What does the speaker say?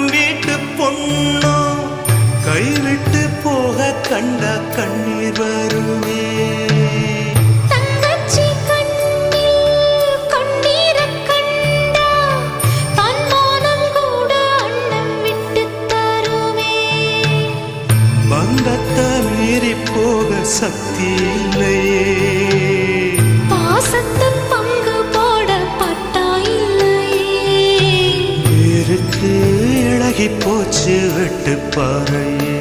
நம் வீட்டு பொண்ணோ கைவிட்டு போக கண்ட கண்ணீர் வருமே. தங்கச்சி கண்ணில் கண்ணீரை கண்டா தன்மானம் கூட அண்ணன் விட்டு தருமே. பந்தத்தை மீறி போக சக்தி இல்லையே, பாசத்தை பங்கு போட பட்டா இல்லையே. இருக்கு இழகி போச்சு விட்டு பாறையே.